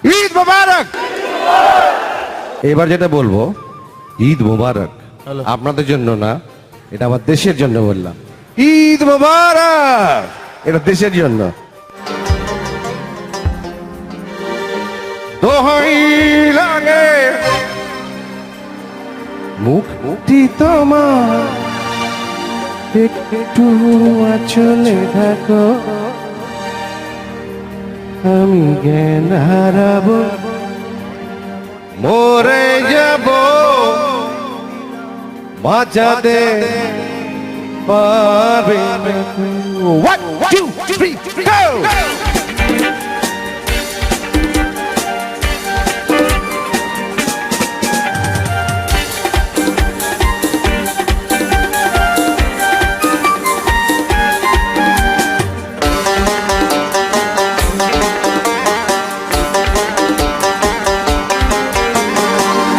ঈদ মোবারক। এবার যেটা বলবো, ঈদ মোবারক আপনাদের জন্য না, এটা আমার দেশের জন্য বললাম। ঈদ মোবারক, এটা দেশের জন্য। দোহাই লাগে মুক্তি তোমার, একটু আঁচলে থাকো, আমি জ্ঞান হারাবো, মরে যাব, বাঁচাতে পারবে না। 1 2 3 go।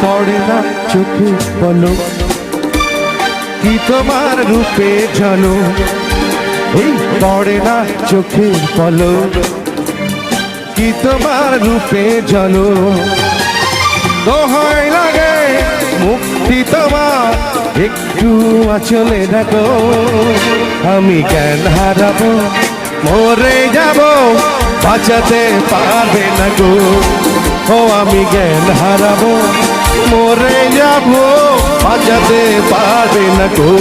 পড়ে না চোখে বলো, কি তোমার রূপে ঝলো, এই পড়ে না চোখে বলো, কি তোমার রূপে ঝলো, দোহাই লাগে মুক্তি তোমার, একটু আঁচলে রাখো, আমি জ্ঞান হারাবো, মরে যাব, বাঁচাতে পারবে না গো, ও আমি জ্ঞান হারাবো, মরে যাব, বাঁচাতে পারবে না গো।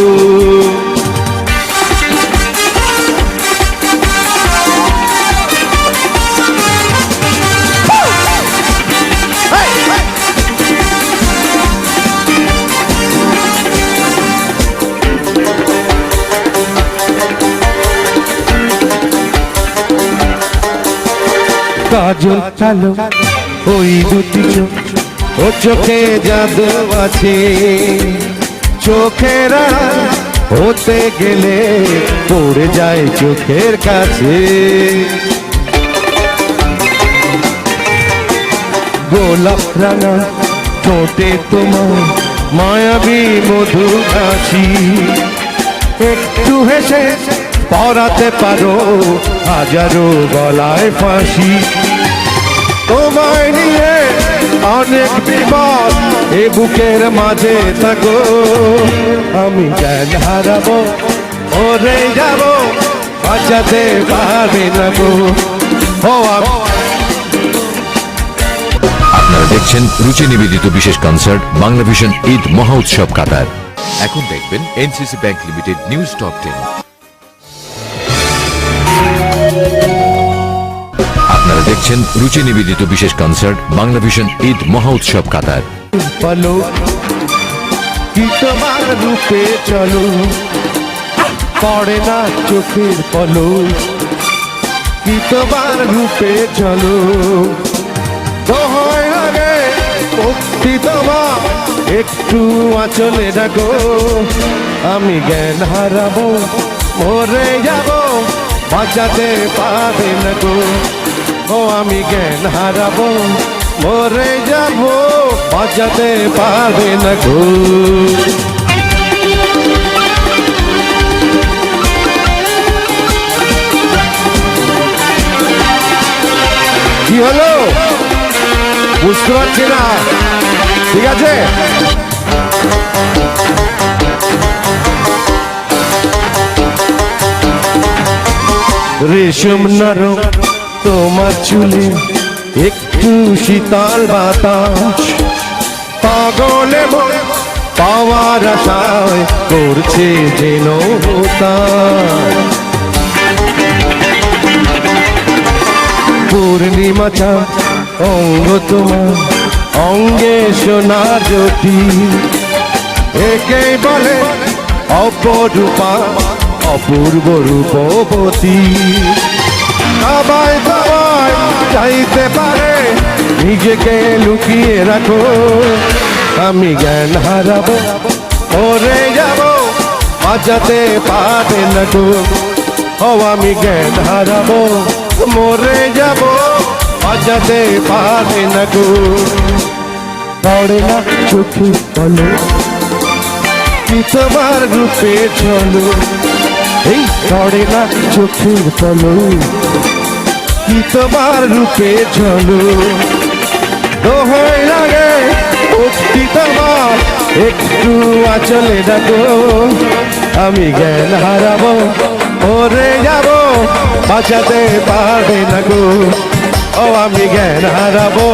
কাজল কালো ওই দুটি চোখ, ও চোখে জাদু আছে, চোখেরা হতে গেলে পড়ে যায় চোখের কাছে, গোলাপ রাঙা ঠোঁটে তোমার মায়াবী মধু হাসি, একটু হেসে পরাতে পারো হাজারো গলায় ফাঁসি, তোমায় নিয়ে অনেক বিপদ এ বুকের মাঝে থাকো, আমি জ্ঞান হারাবো, মরে যাব, বাঁচাতে পারবে না গো, ও আপনারা দেখছেন রুচি নিবেদিত বিশেষ কনসার্ট বাংলা ভিশন ঈদ মহা উৎসব কাতার। এখন দেখবেন NCC bank limited news top 10। আপনারা দেখছেন রুচি নিবেদিত বিশেষ কনসার্ট বাংলা ভিশন ঈদ মহা উৎসব কাতার। বলো কি তোমার রূপে চলো, পড়ে না চোখের পলো, কি তোমার রূপে চলো, দোহাই লাগে মুক্তি তোমার, একটু আঁচলে রাখো, আমি জ্ঞান হারাবো, মরে যাব, বাঁচাতে পারবে না গো, ও আমি জ্ঞান হারাবো, মরে যাব, বাঁচাতে পারবে না গো। কি হলো বুঝতে পারছি না, ঠিক আছে? রেশম নরম তোমার চুলে, একটু শীতল বাতাস, পাগলে মন পাওয়ার আশায় করছে যেন পূর্ণিমা চাঁদ অঙ্গ তোমার, অঙ্গে সোনা জ্যোতি, একেই বলে অপরূপা, অপূর্ব রূপবতী, সবাই সবাই চাইতে পারে, নিজেকে লুকিয়ে রাখো, আমি জ্ঞান হারাবো, মরে যাব, বাঁচাতে পারবে না গো, ও আমি জ্ঞান হারাবো, মরে যাব, বাঁচাতে পারবে না গো, পড়ে না চোখে বলো, কি তোমার রূপে চলো, এই পড়ে না চোখের পলো, কি তোমার রূপে চলো, দোহাই লাগে মুক্তি তোমার একটু আচলে ডাকো আমি জ্ঞান হারাবো মরে যাব বাঁচাতে পারবে না গো ও আমি জ্ঞান হারাবো